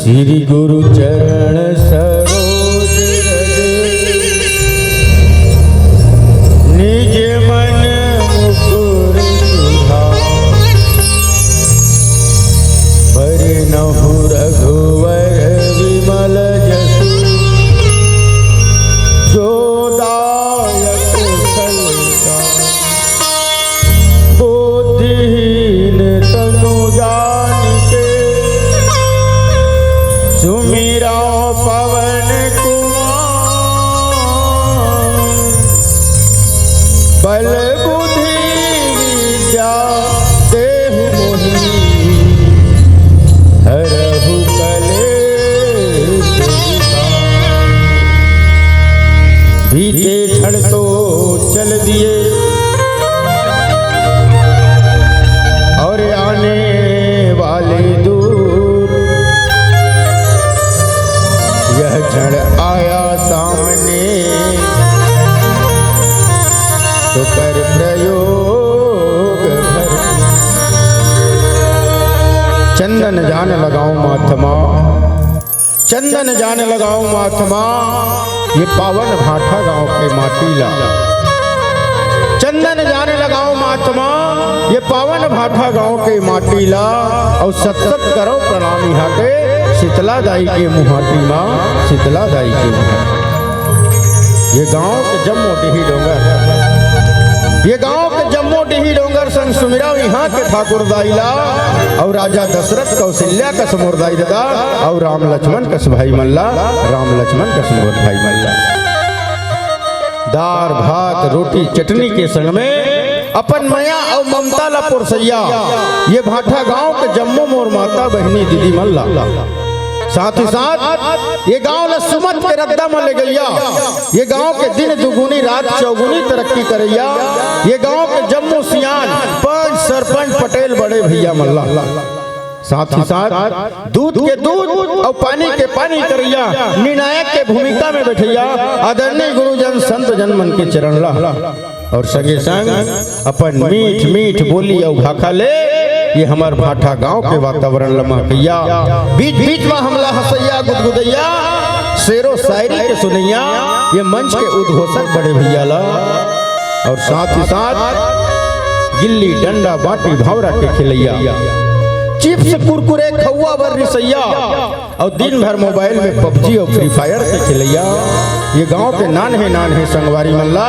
श्री गुरु चरण सरोज रज निज मन मुकुर सुधार परिणहु रघुवर विमल जसु जो दायक सलका बुद्धिहीन तनु जानिके सुमिरा पवन कुमार बल बुद्धि विद्या देहु मोहि हरहु कलेश विकार। बीते क्षण तो चल दिए और आने वाले दूर, यह क्षण आया सामने तो कर प्रयोग भरपूर। चंदन जान लगाऊं माथमा, चंदन जान लगाऊं माथमा, ये पावन भाठा गांव के माटीला। चंदन जान लगाऊं माथमा, ये पावन भाठा गांव के माटीला। और सत सत करो प्रणाम यहाँ के शीतला दाई के मुहाटी माँ, शीतला दाई के मुहाटी। ये गांव के जम्मो डिही डोंगर, ये गांव के जम्मो डिही डोंगर संग सुमिरा यहाँ के ठाकुर दाईला। और राजा दशरथ कौशल्या का समोर दाई दादा, और राम लक्ष्मण कस भाई मल्ला, राम लक्ष्मण कस मोर भाई मल्ला। दार भात रोटी चटनी के संग में अपन मया और ममता ला पुरसैया। ये भाठा गांव के जम्मो मोर माता बहनी दीदी मल्ला। साथ ही साथ ये गांव ला सुमत के रद्दा में ले गैया। ये गांव के दिन दुगुनी रात चौगुनी तरक्की करैया। ये गांव के जम्मो सियान पंच सरपंच पटेल बड़े भैया मल्ला। साथ ही साथ दूध के दूध और पानी के पानी करैया, निर्णायक के भूमिका में बैठैया आदरणीय गुरुजन संत जन मन के चरण ला। और संगे संग अपन मीठ मीठ बोली और भाखा ले ये हमार भाठा गांव के वातावरण लमा कैया। बीच बीच में हमला हसैया गुदगुदैया शेरो शायरी के सुनैया, ये मंच के उद्घोषक बड़े भैया ला। और साथ ही साथ गिल्ली डंडा बाटी भावरा के खिलैया, चिप्स कुरकुरे खौआ बर रिसैया, और दिन भर मोबाइल में पबजी और फ्री फायर के खिलैया। ये गांव के नान है संगवारी मल्ला,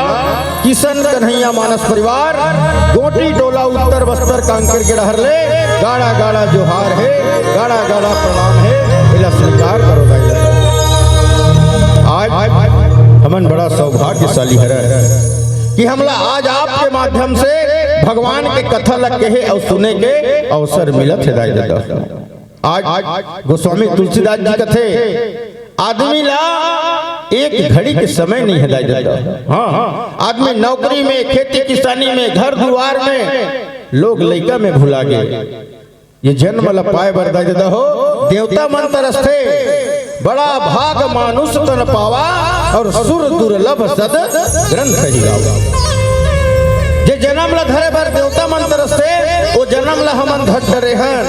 किशन कन्हैया मानस परिवार, गोटी टोला उत्तर बस्तर कांकर के रहर ले। गाड़ा गाड़ा जोहार है, गाड़ा गाड़ा प्रणाम है, इला स्वीकार करो दाई। आज हमन बड़ा सौभाग्यशाली है कि हमला आज आपके माध्यम से भगवान के कथा लग के और सुने के अवसर मिलत है दाई दादा। आज गोस्वामी तुलसीदास जी कथे आदमी ला एक घड़ी के समय नहीं है दाई दादा। हाँ, आदमी नौकरी में, खेती किसानी में, घर दुआर में, लोग लइका में भुला गए। ये जन्म ला पाए बर दाई दादा हो देवता मन तरसथे, बड़ा भाग मानुष तन पावा, और सुर दुर्लभ सद ग्रंथ ही गावा। जे जन्म ला धरे बर देवता मन तरसथे, वो जन्म ला हमन धर डरे हैं,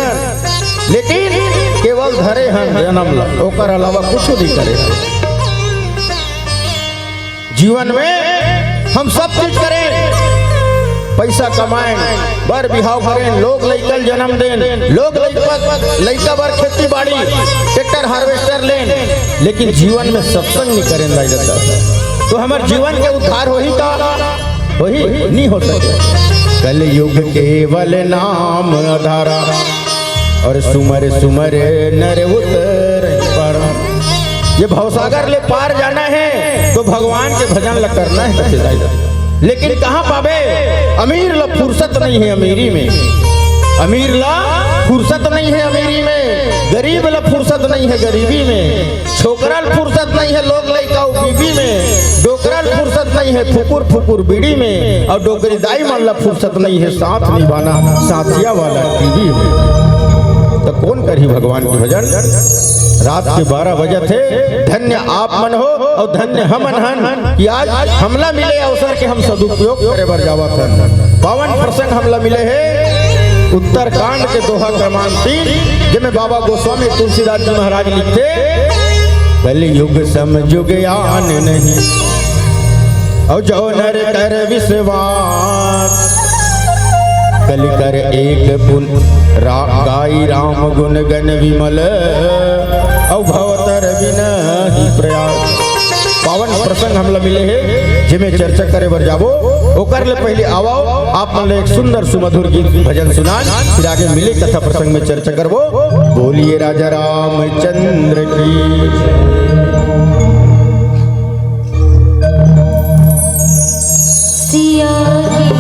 लेकिन केवल धरे हैं जन्म ला, ओकर अलावा कुछ नहीं करे। जीवन में हम सब चीज करें, पैसा कमाएं, बर बिहाव करें, लोग लइकल जन्म दें, लोग लइका बर खेती बाड़ी ट्रैक्टर हार्वेस्टर लें, लेकिन जीवन में सत्संग नहीं करें दाई दादा, तो हमारे जीवन के उद्धार हो ही का वही नहीं हो सके। कल युग केवल नाम आधारा, और सुमर सुमर नर उतर पर। ये भवसागर ले पार जाना है तो भगवान के भजन ला करना है, लेकिन कहाँ पावे? अमीर ला फुर्सत नहीं है अमीरी में, अमीर ला फुर्सत नहीं है अमीरी में, गरीब ला फुर्सत नहीं है गरीबी में, छोकरा ला फुर्सत नहीं है लोग लइका बीबी में, डोकरा ला फुर्सत नहीं है फुकुर फुकुर बीड़ी में, और डोकरी दाई मन ला फुर्सत नहीं है साथ निभाना साथिया वाला टीवी में। तो कौन करी भगवान के भजन? रात के 12 बजे थे। धन्य आप मन हो और धन्य हमन हन कि आज हमला मिले अवसर के हम सदुपयोग करे बर जावत हन। पावन प्रसंग हमला मिले है। उत्तरकांड के दोहा क्रमांक 3 जिसमें बाबा गोस्वामी तुलसीदास जी महाराज लिखते, कलि युग समझुग आन नहीं और जो नर कर विश्वास, कलि कर एक पुन गाई राम गुण गण विमल और भवतर बिनहि प्रयास। पावन प्रसंग हमला मिले हैं जिमें चर्चा करे बर जाबो, ओकर ले पहले आओ आप मन एक सुंदर सुमधुर गीत भजन सुनान, फिर आगे मिले कथा प्रसंग में चर्चा करबो। बोलिए राजा रामचंद्र की। सिया की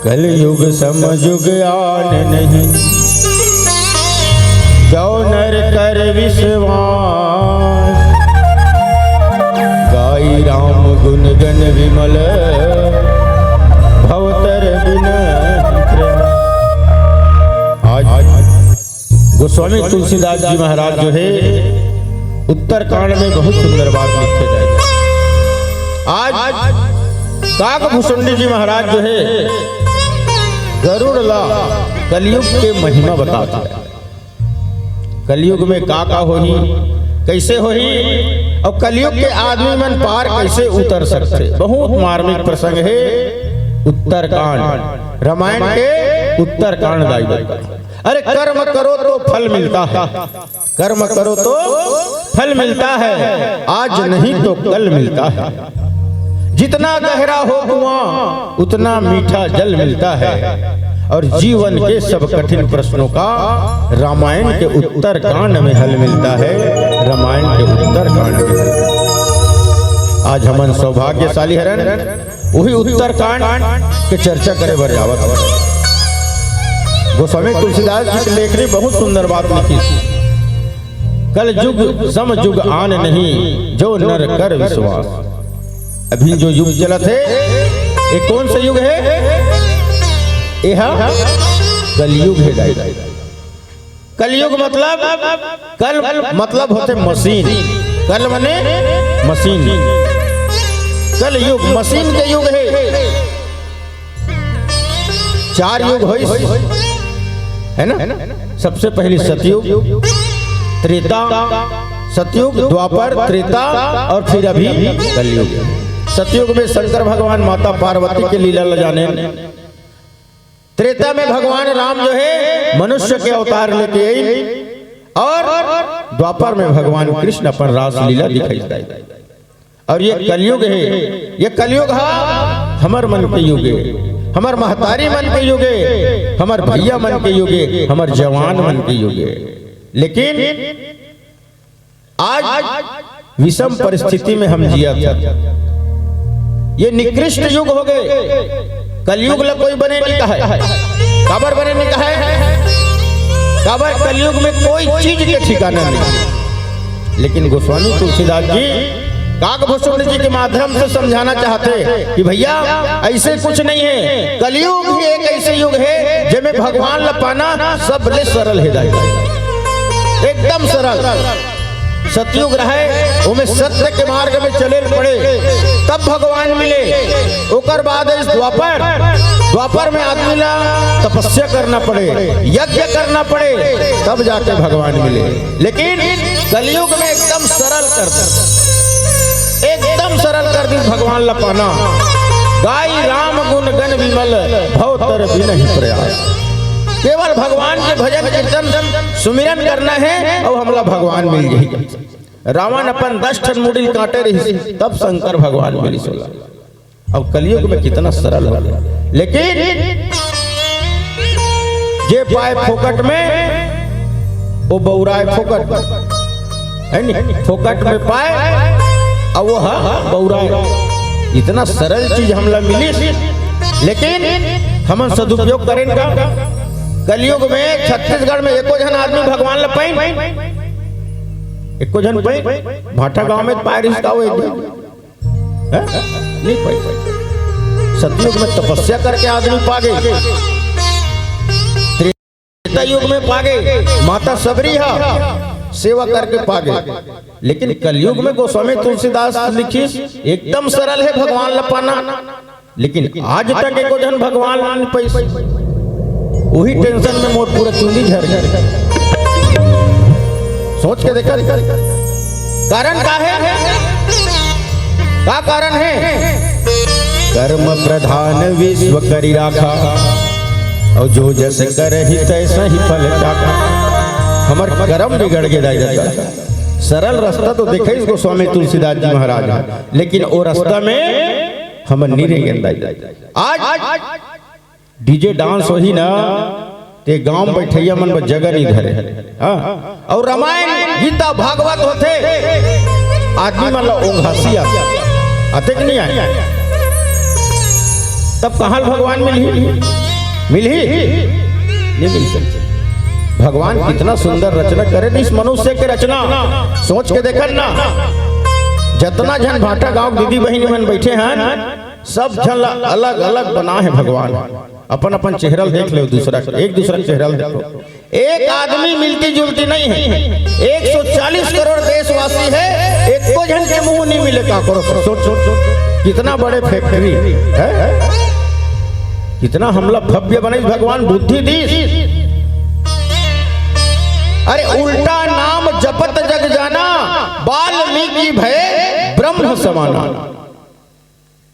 कलयुग समयुग आन नहीं, जो नर कर विश्वास, गाई राम गुण गण विमल, भवतर बिन प्रयास। आज गोस्वामी तुलसीदास जी महाराज जो है उत्तरकांड में बहुत सुंदर बात लिखते जाए। आज काकभूषुंडी जी महाराज जो है गरुड़ ला कलयुग के महिमा बताते हैं। कलयुग में का होही, कैसे होही, और कलयुग के आदमी मन पार कैसे उतर सकते। बहुत मार्मिक प्रसंग है उत्तरकांड, रामायण के उत्तरकांड दाई। अरे कर्म करो तो फल मिलता है, कर्म करो तो फल मिलता है, आज नहीं तो कल मिलता है। जितना गहरा हो कुआं उतना मीठा जल मिलता है, और जीवन के सब कठिन प्रश्नों का रामायण के उत्तरकांड में हल मिलता है। रामायण के उत्तरकांड में आज हमन सौभाग्यशाली हरन वही उत्तरकांड के चर्चा करे बर जावत। गोस्वामी तुलसीदास जी की लेखनी बहुत सुंदर बात लिखी। कल युग सम युग आन नहीं, जो नर कर विश्वास। अभी जो युग चलत है ये कौन सा युग है? यह कलयुग है। कलयुग मतलब कल मतलब होते मशीन, कल बने मशीन, कलयुग मशीन के युग है। चार युग है ना, सबसे पहली सतयुग, त्रेता, सतयुग, द्वापर, त्रेता और फिर अभी कलयुग। सतयुग में शंकर भगवान माता पार्वती के लीला ल जाने। त्रेता में भगवान राम जो है मनुष्य के अवतार लेके आई, और द्वापर में भगवान कृष्ण अपन रास लीला दिखाई। और ये कलयुग है, ये कलयुग है हमर मन के युग है, हमर महतारी मन के युग है, हमर भैया मन के युग है, हमर जवान मन के युग है। लेकिन आज विषम परिस्थिति में हम जिया था। ये निकृष्ट युग हो गए। कलयुग ला कोई बने नहीं कहा, काबर बने नहीं कहा, काबर कलयुग में कोई चीज के ठिकाना नहीं। लेकिन गोस्वामी तुलसीदास जी काकभूषुंडी जी के माध्यम से समझाना चाहते कि भैया ऐसे कुछ नहीं है। कलयुग ही एक ऐसे युग है जिसमें भगवान ला पाना सबले सरल है, एकदम सरल। सतयुग रहे उमें सत्य के मार्ग में चले पड़े तब भगवान मिले। ओकर बाद इस द्वापर में आदमी ला तपस्या करना पड़े, यज्ञ करना पड़े, तब जाके भगवान मिले। लेकिन कलयुग में एकदम सरल कर दे, एकदम सरल कर दी भगवान ला पाना। गाई राम गुण गण विमल, भव तर बिन ही प्रयास। केवल भगवान के भजन कीर्तन सुमिरन करना है और हमला भगवान मिल जाएगा। रावण अपन 10 ठन मुड़िल काटे रही तब शंकर भगवान मिली सोला। अब कलयुग में कितना सरल हो गया। लेकिन जे पाए फोकट में वो बौराए फोकट है नहीं, फोकट में पाए और वो बौराए। इतना सरल चीज हमला मिली, लेकिन हम सदुपयोग करें का। कलयुग में छत्तीसगढ़ में एको जन आदमी भगवान ला पाइन, एको जन पाइन। भाटा गांव में पाए रिश्ता हो नहीं पाई। सतयुग में तपस्या करके आदमी पागे, त्रेता युग में पागे माता सबरी है सेवा करके पागे। लेकिन कलयुग में गोस्वामी तुलसीदास लिखी एकदम सरल है भगवान ला पाना। लेकिन आज तक एको जन भगवान ला पैसा, वही टेंशन में मोट पूरा चुंदी झड़ गया। सोच के देखा कारण का है, का कारण है? कर्म प्रधान विश्व करी राखा, और जो जस करहि तैसा ही फल चाखा। हमर कर्म बिगड़ के दाई जाता। सरल रास्ता तो देखा इसको स्वामी तुलसीदास जी महाराज, लेकिन वो रास्ता में हम नहीं रहेंगे। आज डीजे डांस वही ना ते गांव बैठैया मन पर जगह नहीं धरे। और रामायण गीता भागवत होते आदमी मन ला ओंघासी आते कि नहीं आए, तब कहाँ भगवान मिली। मिल ही नहीं मिल सकती। भगवान कितना सुंदर रचना करे इस मनुष्य के रचना सोच के देखन ना। जितना जन भाटा गांव दीदी बहनी मन बैठे हैं सब जन अलग अलग बना है भगवान। अपन अपन चेहरा देख लो, दूसरा एक दूसरा चेहरा देखो। एक आदमी मिलती जुलती नहीं है। 140 करोड़ देशवासी है, एक को जन के मुंह नहीं मिले का करो। सोच सोच सोच कितना बड़े फैक्ट्री है, कितना हमला भव्य बने भगवान बुद्धि दी। अरे उल्टा नाम जपत जग जाना, वाल्मीकि भय ब्रह्म समाना।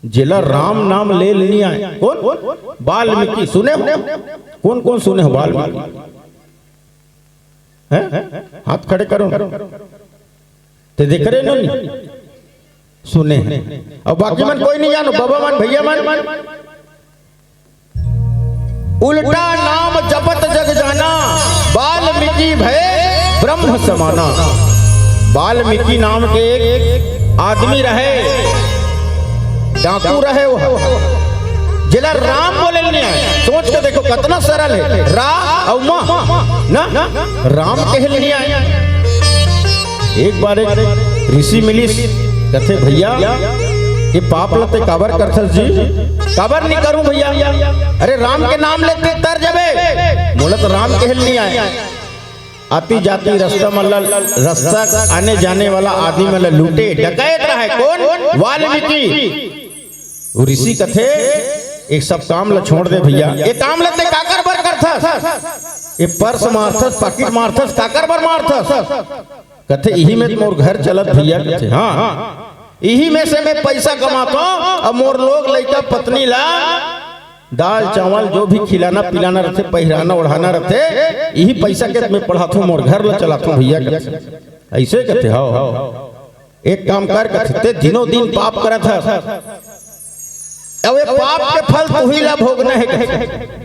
जिला राम नाम ले लेनी आए कौन? वाल्मीकि। सुने हो? कौन कौन सुने हो वाल्मीकि? हाथ खड़े करो ते देख रहे नहीं सुने हैं। और बाकी मन कोई नहीं जानो, बाबा मन भैया मन। उल्टा नाम जपत जग जाना, वाल्मीकि भय ब्रह्म समाना। वाल्मीकि नाम के एक आदमी रहे, डाकू रहे वो, जिला राम बोले नहीं आए। सोच के देखो कितना सरल है। रा और मा ना राम कहल नहीं आए। एक बार एक ऋषि मिली, कहते भैया ये पाप लते काबर करथस जी? काबर नहीं करूं भैया? अरे राम के नाम लेते तर जबे। बोला तो राम कहल नहीं आए। आती जाती रास्ता मतलब रास्ता आने जाने वाला आदमी मतलब लूटे डकैत रहे कौन? वाल्मीकि। ऋषि कथे एक सब काम ला छोड़ दे भैया। ये काम लेते काकर बर करथस? ये पर्स मारथस, पॉकेट मारथस, काकर बर मारथस? कथे यही में मोर घर चलत भैया। कथे हाँ यही में से मैं पैसा कमाता हूँ, और मोर लोग लड़का पत्नी ला दाल चावल जो भी खिलाना पिलाना रहते, पहराना ओढ़ाना रहते, यही पैसा के मैं पढ़ाता हूँ, मोर घर ला चलाता हूँ भैया। कथे ऐसे कहते हो। एक काम कर कहते दिनों दिन पाप करत है, अब ये पाप के फल तू ही ला भोगना है।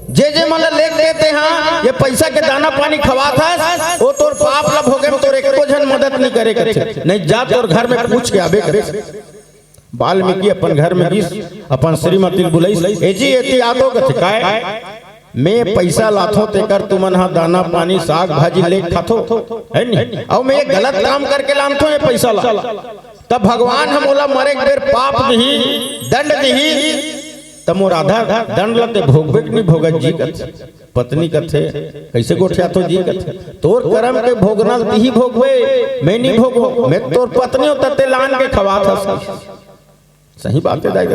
जे मन लेख देते हैं ये पैसा के दाना पानी खवा था, वो तोर पाप ला भोगे में तोर एको जन मदद नहीं करे करते। नहीं जा तोर घर में पूछ के आबे करे। वाल्मीकि अपन घर में गिस, अपन श्रीमती बुलाई, ए जी एती आतो कथे काय मैं पैसा लाथो तेकर तुमन हा दाना पानी साग भाजी ले खाथो है नहीं, और मैं गलत काम करके लामथो ये पैसा ला। तब भगवान हम बोला मरे एक बेर पाप दही दंड दही, तब मोर आधा दंड लते भोगबे नहीं भोगत जी कथे। पत्नी कथे कैसे गोठिया तो जी कथे तोर कर्म के भोगना ही भोगबे, मैं नहीं भोगो। मैं तोर पत्नी हो तते लान के खवा था। सही बात है दाई।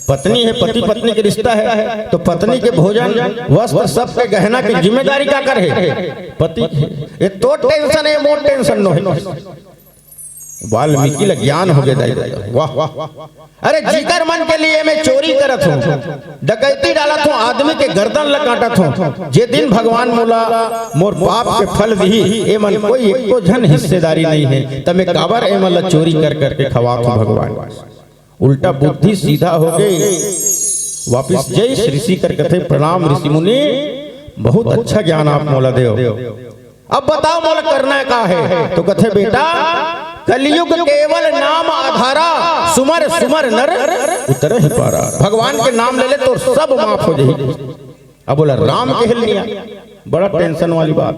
पत्नी है, पति पत्नी के रिश्ता है, तो पत्नी के भोजन वस्त्र सब के गहना की जिम्मेदारी क्या करे पति। ये तो टेंशन है, मोर टेंशन नो है। वाल्मीकि ला ज्ञान हो गया दाई। वाह वाह। अरे जिगर मन के लिए मैं चोरी करत हूँ, डकैती डालत हूँ, आदमी के गर्दन ल काटत हूँ। जे दिन भगवान मोला मोर पाप के फल दी, ए मन कोई एको जन हिस्सेदारी नहीं है, तब मैं काबर ए मन चोरी कर करके खवात हूँ भगवान। उल्टा बुद्धि सीधा हो गई। वापिस जय ऋषि कर कथे प्रणाम ऋषि मुनि, बहुत अच्छा ज्ञान आप मोला दे। अब बताओ मोला करना का है? तो कथे बेटा कलयुग केवल नाम आधारा, सुमर सुमर नर उतर ही पारा। भगवान के नाम ले ले तो सब माफ हो जाएगी। अब बोला राम कहल नहीं, बड़ा टेंशन वाली बात।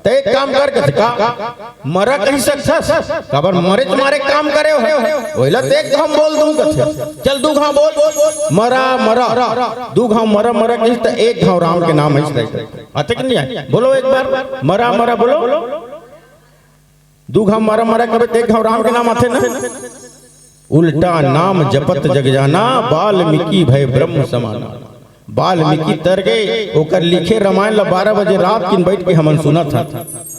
तो एक काम कर का मरा कहीं सकस काबर मरे तुम्हारे काम करे हो ओइला तो एक घाव बोल दूं कथे चल दू घाव बोल मरा मरा दू घाव मरा मरा कहीं तो एक घाव राम के नाम है आते कि नहीं आए? बोलो एक बार मरा मरा बोलो। दू घाव मरा मरा कबे एक घाव राम के नाम आते ना। उल्टा नाम जपत जग जाना, वाल्मीकि भय ब्रह्म समाना। वाल्मीकि तर गए ओकर लिखे रामायण ला 12 बजे रात किन बैठ के हमन सुना था।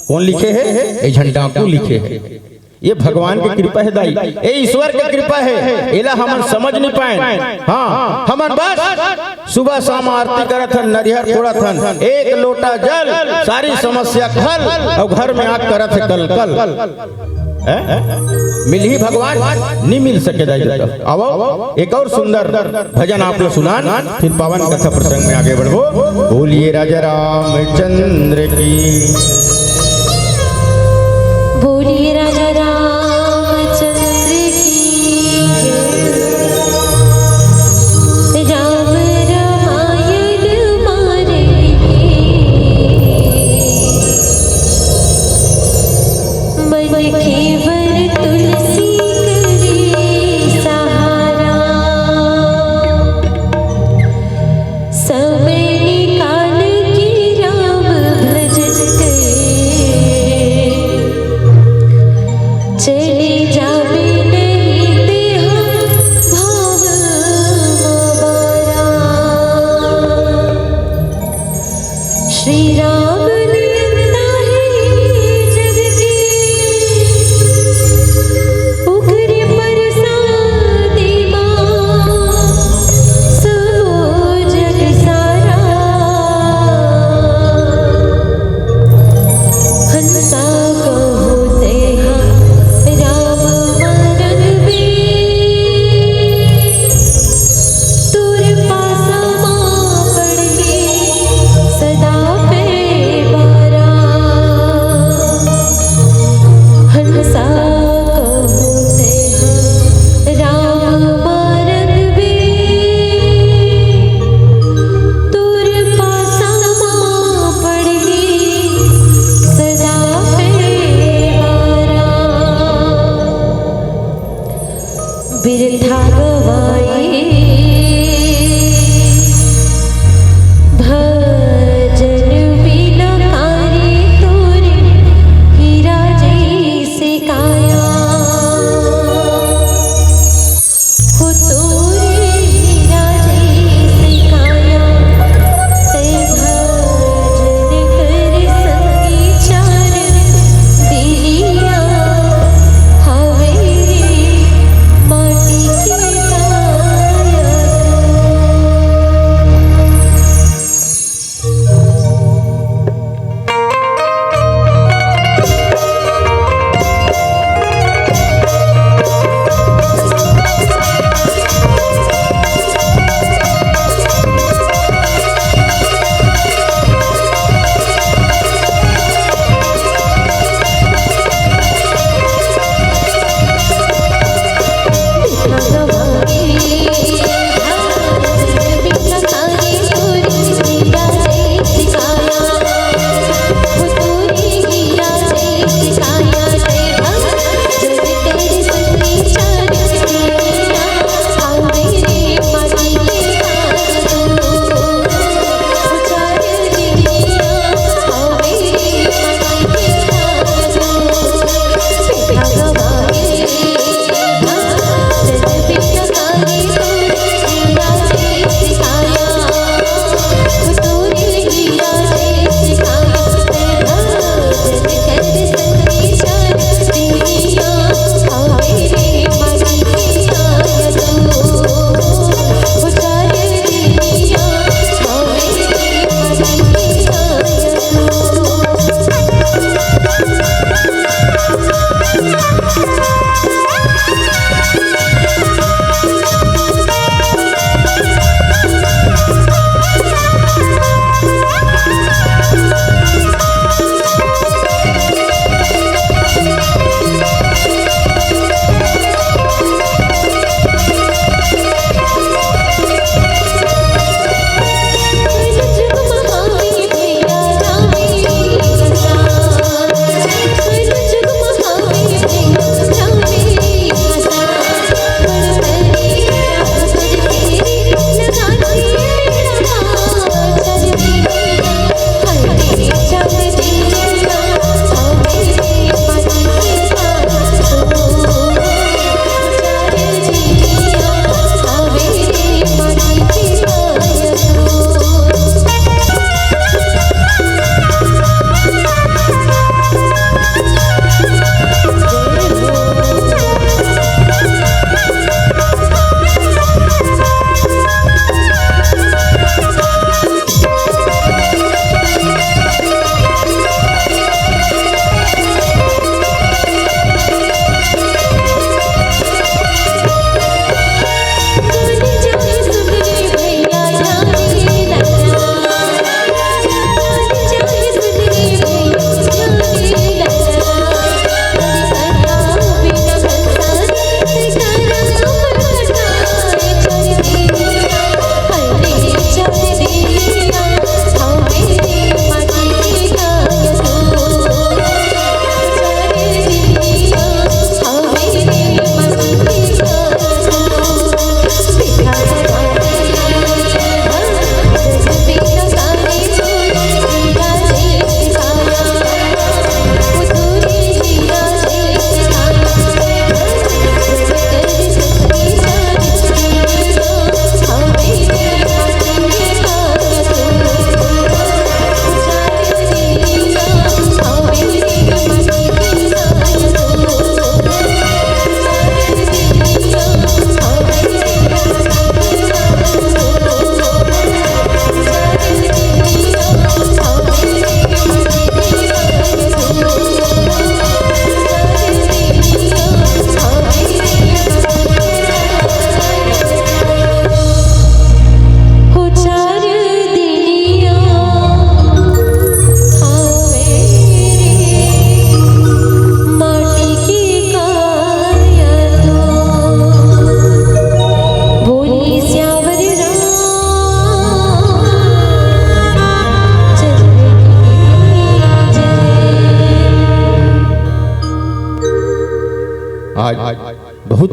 कौन लिखे है? झंडाकू लिखे है। ये भगवान की कृपा है दाई, ये ईश्वर की कृपा है। एला हमन समझ नहीं पाए। हाँ हमन बस सुबह शाम आरती करत हन, नरिहर फोड़त हन, एक लोटा जल सारी समस्या खल, और घर में आग करत है कल कल। मिल ही भगवान नहीं मिल सके दाई। आओ एक और सुंदर भजन आप लोग सुनान, फिर पावन कथा प्रसंग में आगे बढ़ो। बोलिए राजा रामचंद्र की, बोलिए राजा रामचंद्र की। राम रामायण बिरथा गवाए भजन बिना कार्य तोरे हीरा जैसे काया हो तोरे हीरा जैसे काया ते भजन कर संगी चार दिलिया हवे रे माटी के काया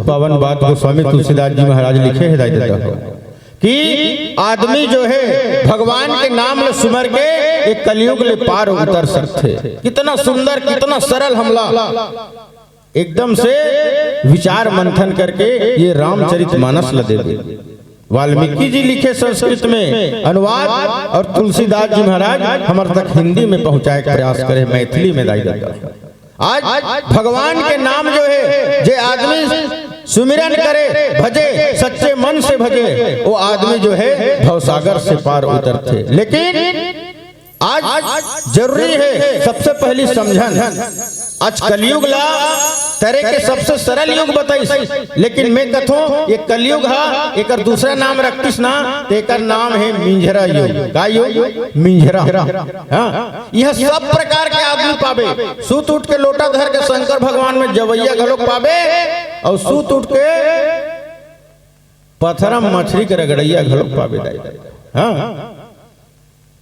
अद्भुत पावन बात गोस्वामी तुलसीदास जी महाराज लिखे हैं दाई कि आदमी जो है भगवान के नाम ले सुमर के एक कलयुग ले पार उतर सकते। कितना सुंदर कितना सरल हमला एकदम से विचार मंथन करके ये रामचरितमानस लदे दे। वाल्मीकि जी लिखे संस्कृत में अनुवाद और तुलसीदास जी महाराज हमारे तक हिंदी में पहुंचाए का प्रयास करे, मैथिली में दाई जाता। आज भगवान के नाम जो है जे आदमी सुमिरन करे भजे सच्चे मन से भजे वो आदमी जो है भवसागर से पार उतरते। लेकिन आज जरूरी है सबसे पहली समझन। आज कलयुग ला तरह के सबसे सरल युग बताई, लेकिन मैं कथो ये कलयुग है एक दूसरा नाम रखतीस ना तो एक नाम है मिंझरा युग। का युग? मिंझरा। हाँ, यह सब प्रकार के आदमी पावे। सूत उठ के लोटा धर के शंकर भगवान में जवैया घलोक पावे और सूत उठ के पत्थरम मछली के रगड़ैया घलोक पावे। हाँ,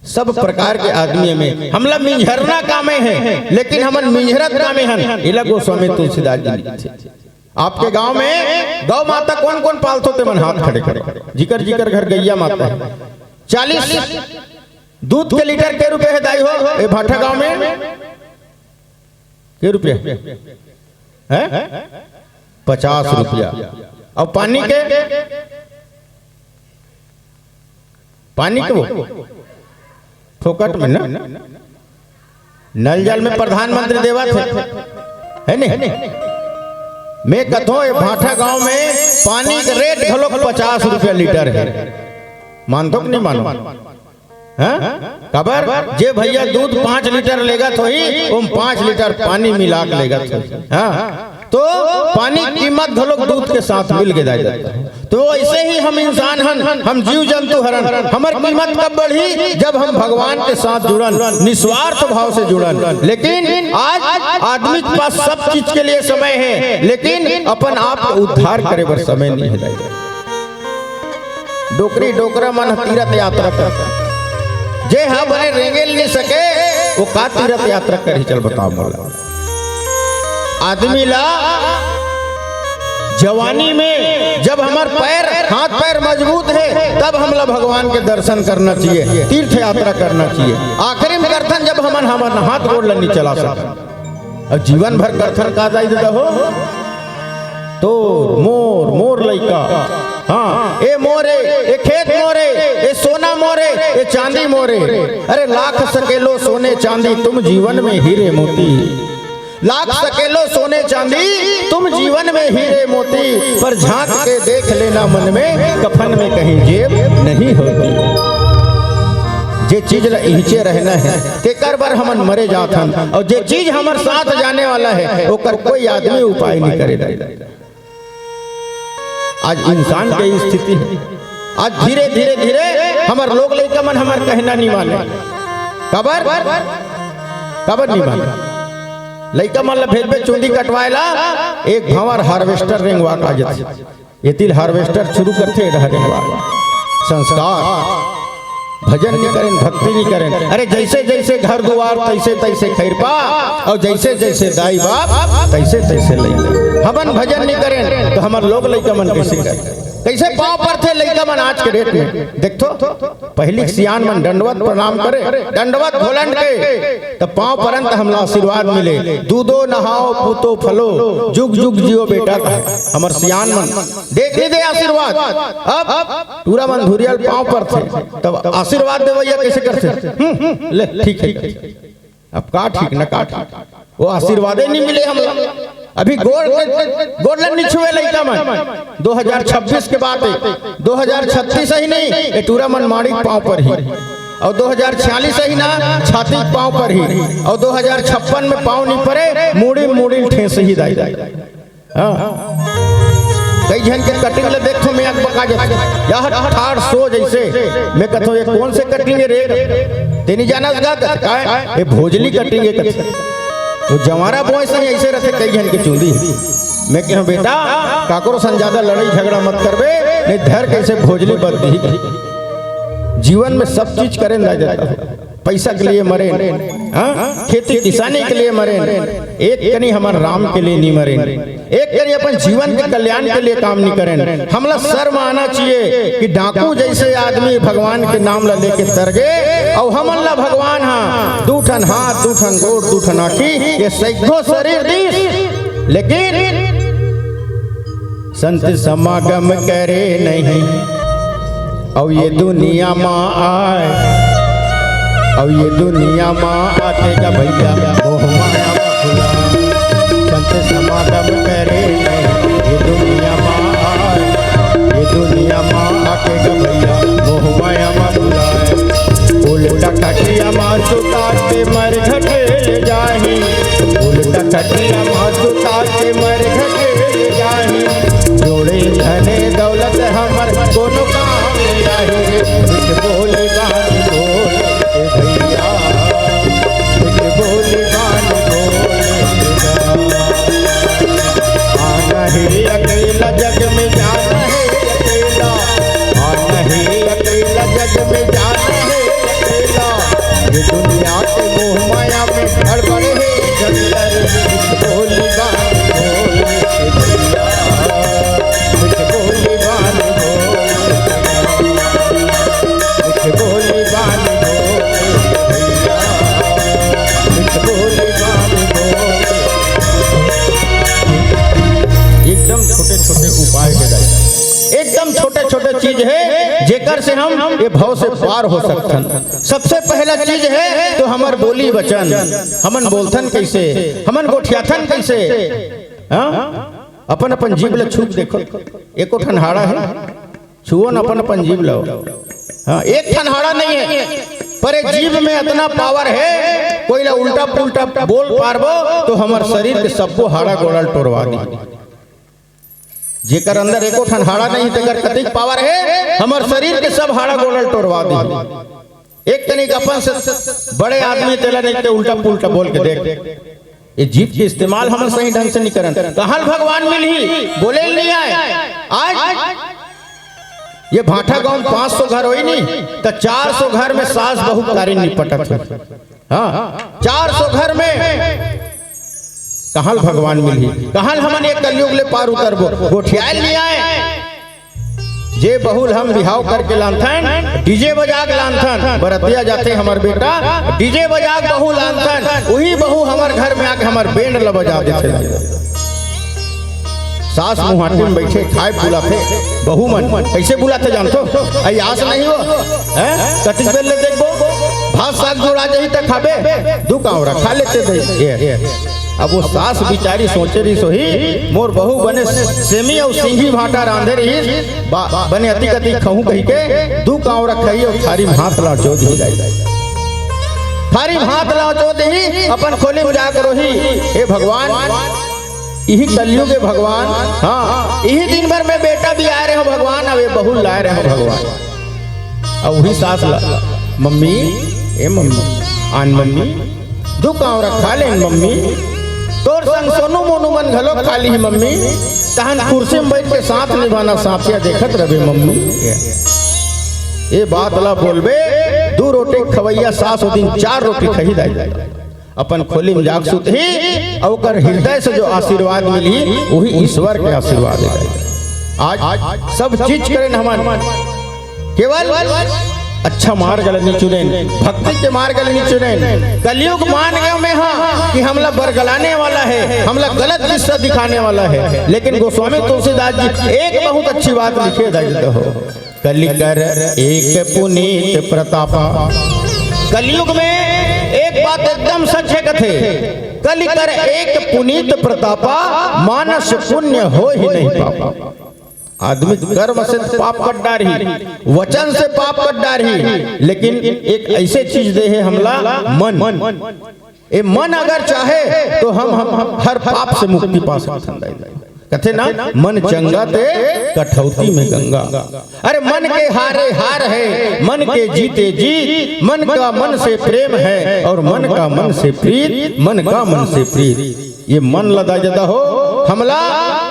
सब प्रकार के आदमी में हमला मिंझरना कामे है, लेकिन हमन मिंझरत कामे हन। इला गोस्वामी तुलसीदास जी आपके गांव में गौ माता कौन कौन पालतो ते मन हाथ खड़े करे। जिकर जिकर घर गैया माता है। 40 दूध के लीटर के रुपए है दाई हो ए भाठा गांव में? के रुपए है? 50 रुपया। और पानी के वो फोकट में ना नल जल में प्रधानमंत्री देवा थे है नहीं। मैं कथो भाठा गांव में पानी का रेट घलो 50 रुपया लीटर है। मानतो कि नहीं मानो? खबर जे भैया दूध 5 लीटर लेगा तो ही 5 लीटर पानी मिला के लेगा तो पानी कीमत घलोक दूध के साथ मिल के जाता है। तो ऐसे ही हम इंसान हन, हम जीव जंतु हरन। हमार कीमत कब बढ़ी? जब हम भगवान के साथ जुड़न, निस्वार्थ भाव से जुड़न। लेकिन आज आदमी के पास सब चीज के लिए समय है, लेकिन अपन आप को उद्धार करे बर समय नहीं है। डोकरी डोकरा मन तीर्थ यात्रा कर जे हा बने रेंगेल नहीं सके वो का तीर्थ यात्रा कर चल बताओ मोला। आदमी ला जवानी में जब हमार पैर हाथ पैर मजबूत है तब हमला भगवान के दर्शन करना चाहिए, तीर्थ यात्रा करना चाहिए। आखिरी में करथन जब हमार हाथ गोड़ नहीं चला सका और जीवन भर करथन का जाई देता हो तो मोर मोर लइका। हाँ, ए मोरे ए खेत मोरे ए सोना मोरे ए चांदी मोरे। अरे लाख सकेलो सोने चांदी तुम जीवन में हीरे मोती। लाख सकेलो सोने चांदी तुम जीवन में हीरे मोती, पर झांक के देख लेना मन में कफन में कहीं जेब नहीं होती। जे चीज इचे रहना है तेकर बार हमन मरे जात हन, और जे चीज हमार साथ जाने वाला है ओकर कोई आदमी उपाय नहीं करे। आज इंसान की स्थिति है। आज धीरे धीरे धीरे हमार लोग लइका मन हमार कहना नहीं माने। कबर नहीं माने। लइका मन ला भेज भेज चुंदी कटवाएला एक भंवर हार्वेस्टर रेंगवा का जत ये हार्वेस्टर शुरू करते रेंगवा। संस्कार भजन नहीं करें, भक्ति नहीं करें। अरे जैसे जैसे घर द्वार तैसे तैसे खैर पा, और जैसे जैसे दाई बाप तैसे तैसे लइका। हमन भजन नहीं करें तो हमार लोग लइका मन कैसे करें? कैसे पाँव पर थे लइका मन आज के डेट में? देखो पहली सियान मन दंडवत प्रणाम करे, दंडवत घोलन के तब पाँव परंत हमला आशीर्वाद मिले। दूधो नहाओ पूतो फलो जुग जुग जियो बेटा का हमार सियान मन देख ली दे आशीर्वाद। अब पूरा मन धुरियल पाँव पर थे तब आशीर्वाद देवैया कैसे करते? ले ठीक है। अब का ठीक न का ठीक, वो आशीर्वाद नहीं मिले हम। अभी गोल्डन नहीं छुए लइका मन। 2026 के बाद 2036 ही नहीं ये टूरा मन माड़िक पाँव पर ही, और 2046 ही ना छाती पाँव पर ही, और 2056 में पाँव नहीं पड़े मुड़ी मुड़ी ठेस ही दाई। कई जन के कटिंग ले देखो मैं आग बका जाता यार ठाड़ सो जैसे मैं कहता ये कौन से कटिंग है रे तेनी जाना ये भोजली कटिंग है। तो जवारा बोए से ऐसे रहते कई जन के चूंदी। मैं कह बेटा काकरो सन ज्यादा लड़ाई झगड़ा मत करबे, नहीं धर कैसे भोजली बदली। जीवन में सब चीज करें ना जाता पैसा के लिए मरे, हाँ खेती किसानी के लिए मरे, एक कनी हमारे राम के लिए नहीं मरे, एक कनी अपन जीवन के कल्याण के लिए काम नहीं करें। हमला शर्म आना चाहिए कि डाकू जैसे आदमी भगवान के नाम ला लेके तर गए और हमन ला भगवान हाँ दूठन हाथ दूठन गोड़ दूठन आँखी ये सैकड़ों शरीर दी, लेकिन संत समागम करे नहीं और ये दुनिया माँ आए और ये दुनिया माँ आते का भैया मोह माया खुला। संत समागम करे नहीं ये दुनिया माँ आए, ये दुनिया माँ आके का भैया मोह माया खुला। उल्टा खटिया माँ सुता के मर घटे जाही, उल्टा खटिया माँ सुता के मर घटे जाही। जोड़े धने दौलत हमर कोनो काम नहीं, बोले बानी बोल भैया बोले बानी बोल। आना है अकेला जग में जाना है अकेला, आना है अकेला जग में जाना है अकेला। ये दुनिया के मोह माया में गड़बड़ है जंतर, बोले बानी बोल भैया बोले बानी बोल, बोले बानी एकदम छोटे छोटे उपाय के दाई, एकदम छोटे छोटे चीज है जेकर से हम ये भव से पार हो सकथन। सबसे पहला चीज है तो हमार बोली वचन, हमन बोलथन कैसे, हमन गोठियाथन कैसे, हाँ अपन अपन जीव ला छूक देखो, एको ठनहाड़ा है छुओ न अपन अपन जीव लो, हाँ एक ठनहाड़ा नहीं है पर जीव में इतना पावर है, कोई ला उल्टा पुल्टा बोल पारबो तो हमार शरीर के सबको हाड़ा गोड़ल टोरवा दी। जेकर अंदर एको ठनहाड़ा नहीं तेकर कतिक पावर है, हमार शरीर के सब हाड़ा गोड़ल टोरवा दी। एक तनिक अपन से बड़े आदमी तेला नहीं ते उल्टा पुल्टा बोल के देख, ये जीव के इस्तेमाल हम सही ढंग से नहीं करन, कहां भगवान मिली बोले नहीं आए। आज ये भाठा गांव 500 घर होई नहीं तो 400 घर में सास बहू कारी निपटत है, हाँ 400 घर में कहां भगवान मिली, कहां हमन एक कलयुग ले पार उतरबो। गोठियाल नहीं आए जे बहुल हम बिहाव करके लानथन, डीजे बजाग लानथन, बरतिया जाते हमर बेटा डीजे बजाग बहु लानथन, वही बहु हमर घर में आके हमर बैंड ल बजा देथे। सास मुहाटी में बैठे खाए बुलाते, बहू मन कैसे बुलाते जानतो, आई आस नहीं हो हैं कतिक बेल ले देखबो भात साग जोड़ा जही तक खाबे दू कावरा खा लेते दे। अब वो सास बिचारी सोचे रही सोही मोर बहू बने सेमी और सिंघी भाटा रांधे रही बने अति कति खहू कही के दू कावरा खाई और थारी हाथ ला चो दी जाए, थारी हाथ ला चो दही अपन खोली में जाकर रही। हे भगवान यही कलयुग के भगवान, हाँ यही दिन भर में बेटा भी आ रहे हो भगवान, अब ये बहू लाए रहे हो भगवान। अब वही सास ला मम्मी ए मम्मी आन मम्मी दू कावरा खा ले मम्मी, तोर संग सोनू मोनू मन घलो खाली है मम्मी, तहन कुर्सी में बैठ के साथ निभाना साथिया देखत रहे मम्मी। ये बात ला बोलबे दू रोटी खवैया सास दिन 4 रोटी खही दाई, अपन खोली में जाग सुत ही और हृदय से जो आशीर्वाद मिली वही ईश्वर के आशीर्वाद है। आज सब चीज करें हमन केवल अच्छा मार्ग नहीं चुने, भक्ति के मार्ग नहीं चुने। कलयुग मान गए में हाँ कि हमला बरगलाने वाला है, हमला गलत दिशा दिखाने वाला है, लेकिन गोस्वामी तुलसीदास जी एक बहुत अच्छी बात लिखे देते हो, कलिकर एक पुनीत प्रतापा। कलयुग में एक बात एकदम सच है कथे, कलिकर एक पुनीत प्रतापा, मानस पुण्य हो ही नहीं पापा। आदमी कर्म से पाप कर डारी, वचन से पाप कर डारी, लेकिन एक ऐसे चीज दे है हमला मन, ये मन अगर चाहे तो हम हर पाप से मुक्ति पा सकते हैं। कथे ना मन चंगा ते कठौती में गंगा, अरे मन के हारे हार है, मन के जीते जीत, मन का मन से प्रेम है और मन का मन से प्रीत, मन का मन से प्रीत। ये मन लदा जदा हो हमला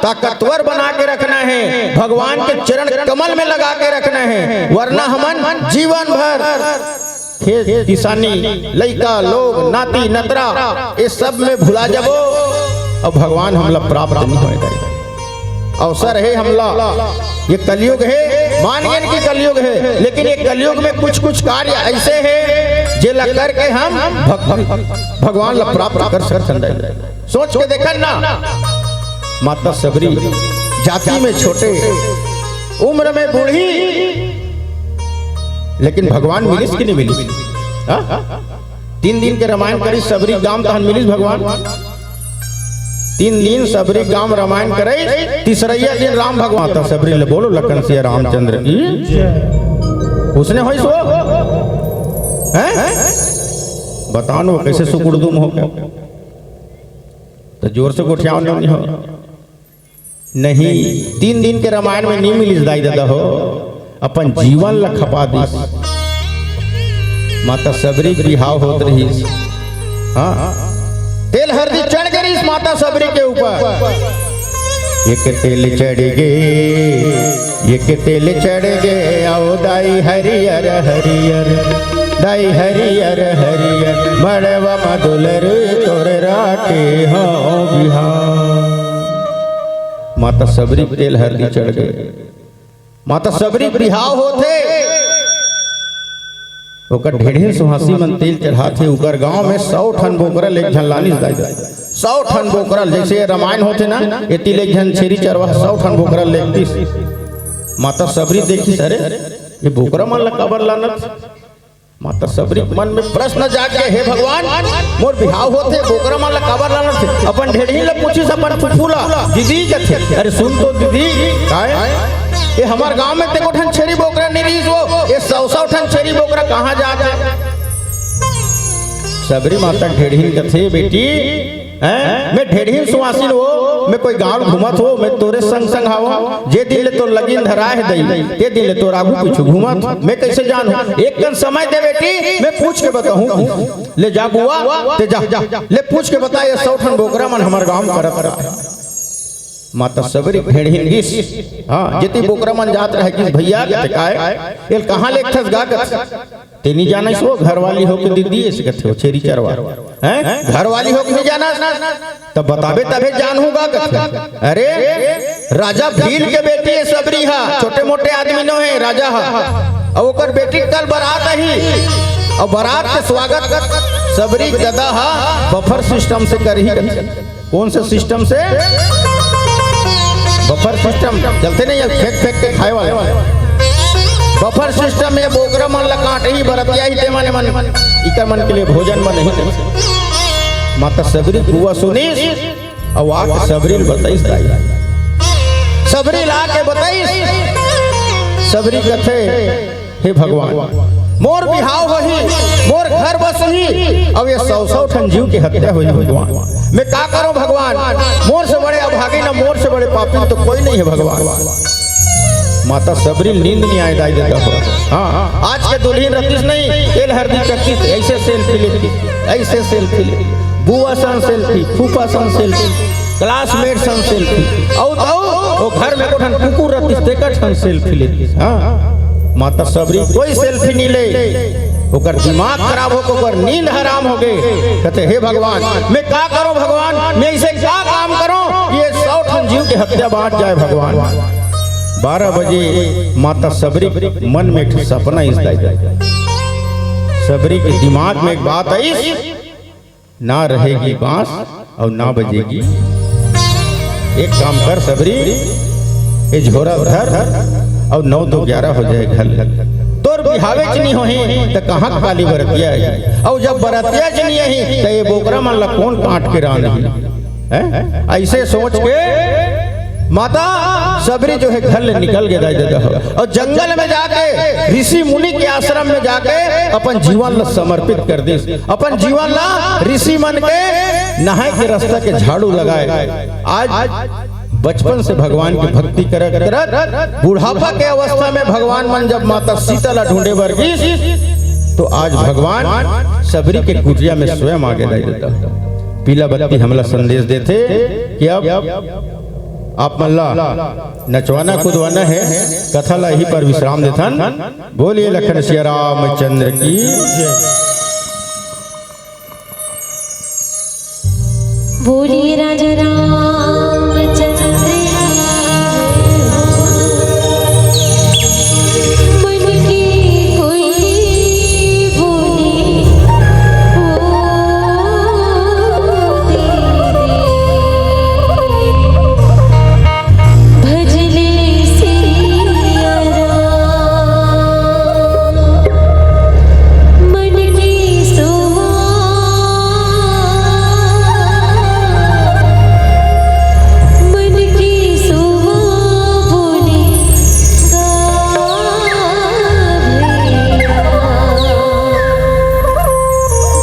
ताकतवर बना के रखना है, भगवान के चरण कमल में लगा के रखना है, वरना हमन जीवन भर खेत किसानी लइका लोग नाती नतरा ये सब में भुला जाबो और भगवान हमला प्राप्त नहीं होएगा। अवसर है हमला, ये कलयुग है, मानिए कि कलयुग है, लेकिन ये कलयुग में कुछ कुछ कार्य ऐसे हैं जे लग करके हम भगवान ला प्राप्त कर सकते। सोच के देखा ना, माता सबरी जाति में छोटे, उम्र में बूढ़ी, लेकिन भगवान मिलिस कि नहीं मिलिस? 3 दिन के रामायण करी सबरी गांव तहन मिलिस भगवान। 3 दिन सबरी गांव रामायण करे, तीसरैया दिन राम भगवान था सबरी ले बोलो लखन सिया रामचंद्र की उसने होई सो हैं बतानो कैसे सुकुड़दुम हो गया। तो जोर से गोठियाओ नहीं हो, नहीं 3 दिन के रामायण में नहीं मिलिस दाई दादा हो, अपन जीवन ला खपा दिस। माता सबरी बिहाव होत रही, हाँ तेल हरदी चढ़ गई इस माता सबरी के ऊपर। ये के तेल चढ़ गए, ये के तेल चढ़ गए, आओ दाई हरियर हरियर, दाई हरियर हरियर, मड़वा मधुलर तोर राके हो बिहार। माता सबरी तेल हरदी चढ़ गए, माता सबरी बिहाव होते, ओकर ढेढ़े सुहासी मन तेल चढ़ाते। उकर गांव में 100 ठन बोकरल एक झन लानिस दाई, 100 ठन बोकरल, जैसे रामायण होते ना एती ले झन छेरी चरवा 100 ठन बोकरल लेतीस। माता सबरी देखी, अरे ये बोकरा मन ला कबर लानत। माता सबरी मन में प्रश्न जागे, हे भगवान मोर बिहाव होते, बोकरा मन ला कबर लानत। अपन ढेढ़ी ला पूछिस अपन फुफुला दीदी कथे, अरे सुन तो दीदी काय ये हमार गांव में तेको ठन छेरी बोकरा नहीं रही, वो ये 100 ठन छेरी बोकरा कहाँ जाते? सबरी माता ढेढ़ी कथे, बेटी मैं ढेढ़ी सुहासिन हो, मैं कोई गांव घूमत हो, मैं तोरे संग संग हाव, जे दिन ले तो लगीन धराए है दई, ते दिन ले तो आगू पीछू घूमत, मैं कैसे जानू? एक दिन समय दे बेटी, मैं पूछ के बताऊं। ले जा बुआ, ते जा ले पूछ के बता, ये 100 ठन बोकरा मन हमार गांव में करत। माता सबरी भेड़िन गिस, हाँ जितनी बोकरा मन जात रहे कि भैया काय ये कहाँ लेखस गागत ते नहीं जाना इसको, घरवाली हो के दीदी ऐसे कहते हो छेरी चरवा हैं, घरवाली हो के नहीं जाना तब बताबे तबे जान होगा गागत। अरे राजा भील के बेटी है सबरी, हा छोटे मोटे आदमी नो है राजा हा, और ओकर बेटी कल बारात ही, और बारात के स्वागत सबरी गदा हा बफर सिस्टम से कर ही। कौन से सिस्टम से? बफर सिस्टम चलते नहीं, फेंक फेंक के खाए वाले बफर सिस्टम में बोकरा मन ला काट ही बरतिया ही, मन मन इकर मन के लिए भोजन मन नहीं। माता सबरी बुआ सुनीस और आके सबरी बताइस दाई, सबरी ला के बताइस। सबरी कथे, हे भगवान मोर बिहाव होही, मोर घर बसही, अब ये 100 ठन जीव की हत्या हुई भगवान, मैं क्या करूं भगवान? मोर से बड़े अभागी ना मोर से बड़े पापी तो कोई नहीं है भगवान। माता सबरी नींद नहीं आए दाई दादा हो, हाँ आज के दुल्हन रखीस नहीं, तेल हरदी चक्की ऐसे सेल्फी लेती, ऐसे सेल्फी लेती, बुआ सन सेल्फी, फूफा सन सेल्फी, क्लासमेट सन सेल्फी, और घर में कोठन कुकुर रखीस तेकर सन सेल्फी लेती। हाँ माता सबरी कोई सेल्फी नहीं ले, ओकर दिमाग खराब हो, ओकर नींद हराम हो गए। कहते हे भगवान मैं क्या करूं भगवान, मैं इसे क्या काम करूं, ये 100 ठन जीव की हत्या बांट जाए भगवान। 12 बजे माता सबरी मन में एक सपना इस दाई, सबरी के दिमाग में एक बात आई, ना रहेगी बांस और ना बजेगी। एक काम कर सबरी, ये झोरा धर और 9 2 11 हो जाए घर, तोर बिहावे च नहीं होही तो कहाँ काली बरतिया है, और जब बरतिया च नहीं है तो ये बोकरा मन ला कौन काट के रान है? ऐसे सोच के माता सबरी जो है घर ले निकल गए दाई दादा, और जंगल में जाके ऋषि मुनि के आश्रम में जाके अपन जीवन ला समर्पित कर दी, अपन जीवन ला ऋषि मन के नहाए के रास्ता के झाड़ू लगाए। आज बचपन से भगवान की भक्ति करत करत बुढ़ापा के अवस्था में भगवान मन जब माता सीता ला ढूंढे वर्गीस, तो आज भगवान सबरी के कुटिया में स्वयं आगे दाई देता। पीला बत्ती हमला संदेश देते कि अब आप मल्ला नचवाना कूदवाना है, कथा ला यही पर विश्राम देथन। बोलिए लखन सिया रामचंद्र की जय। बोलिए राजा रामचंद्र मन की कोई बोली भजले सिया राम मन की सोवा मन की सोवा बोली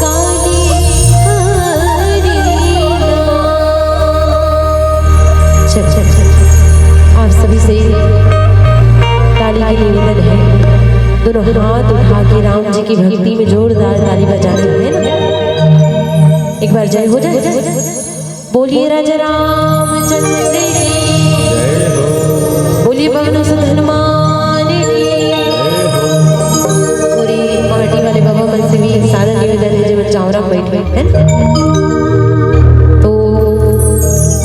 गाली आप सभी से ताली की निवेदन है, दोनों हाथ उठा के राम जी की भक्ति में जोरदार ताली बजाते हैं ना। एक बार जय हो जाए। बोलिए राजा रामचंद्र की, बोलिए पवन सुत हनुमान की। पूरी पार्टी वाले बाबा मन से भी सारा निवेदन है, जब चावरा बैठ है तो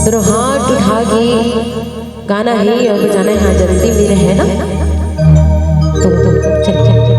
दोनों हाथ उठा के गाना है और बजाना है। हाँ जल्दी मेरे है ना, तो चल चल चल।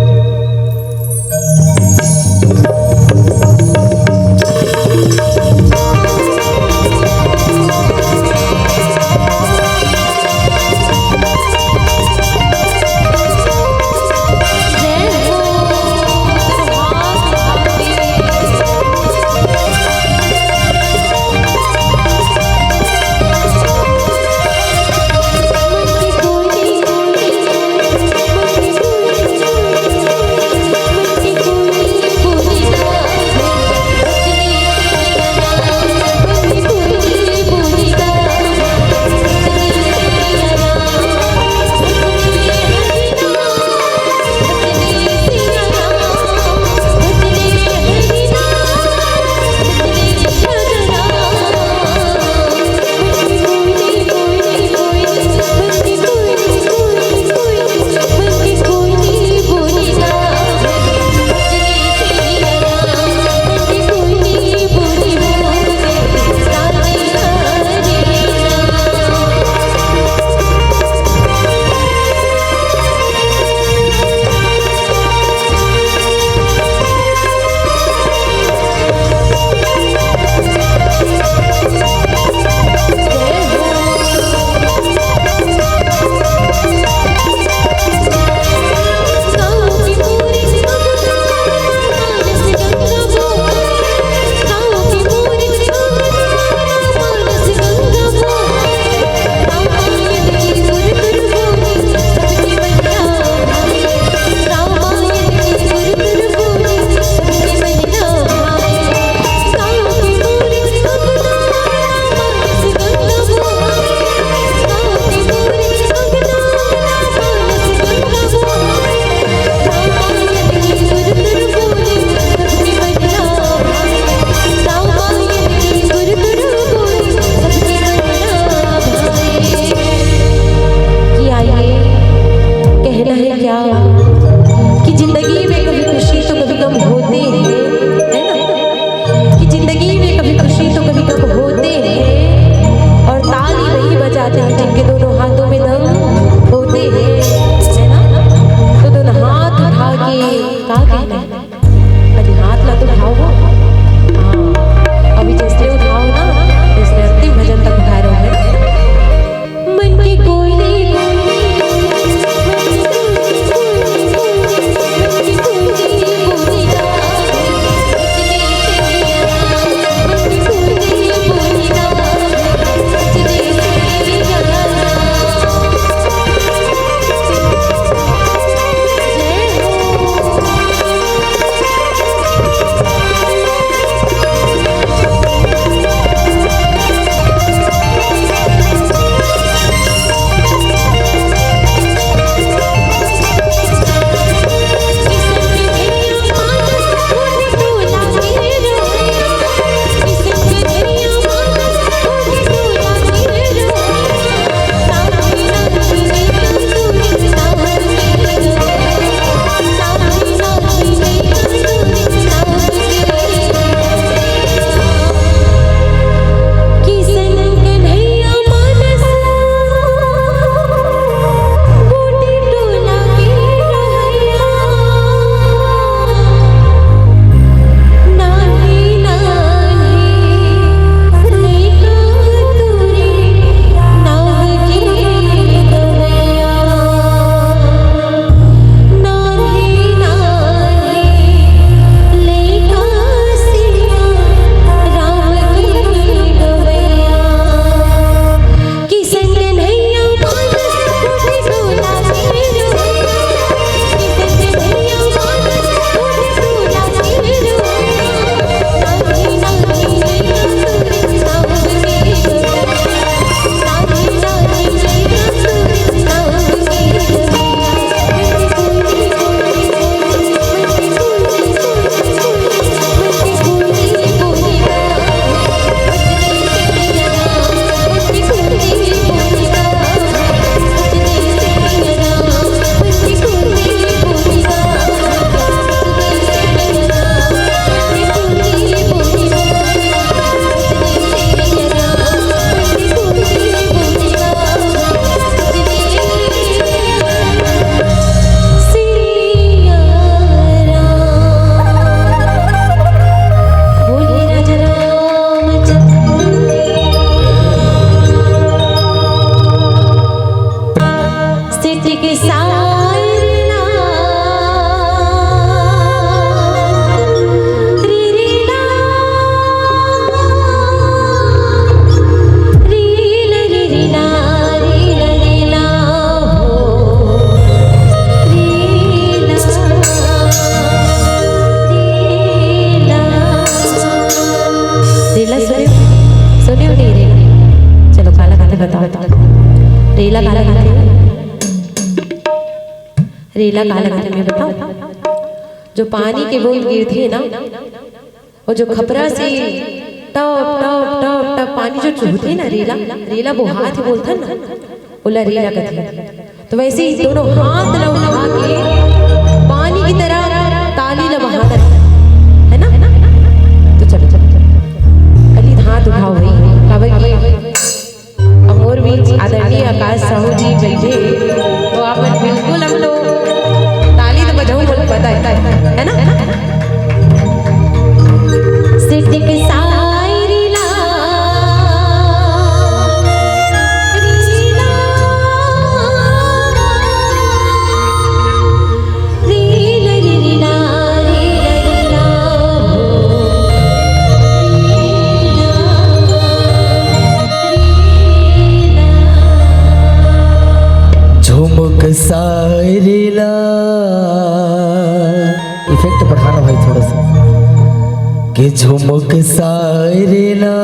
रेला काला गाने में बताओ, जो पानी के बूंद गिरती है ना, और जो खपरा से टप टप टप टप पानी जो चूहती है ना, रेला रेला वो हाथ बोलता ना, बोला रेला कथी। तो वैसे ही दोनों हाथ ला उठा के पानी की तरह ताली ला बहाकर, है ना। तो चलो चलो अली हाथ उठाओ भाई, काबर की अमोर बीच आदरणीय आकाश साहू जी बैठे, तो आप बिल्कुल हम लोग ताली तो बजाऊं बोल पता है ना। सिद्धिक सायरी ला रीला रीला रीला रीला झुमुक सायरीला, इफेक्ट बढ़ाना भाई थोड़ा सा, कि झुमुक सायरीला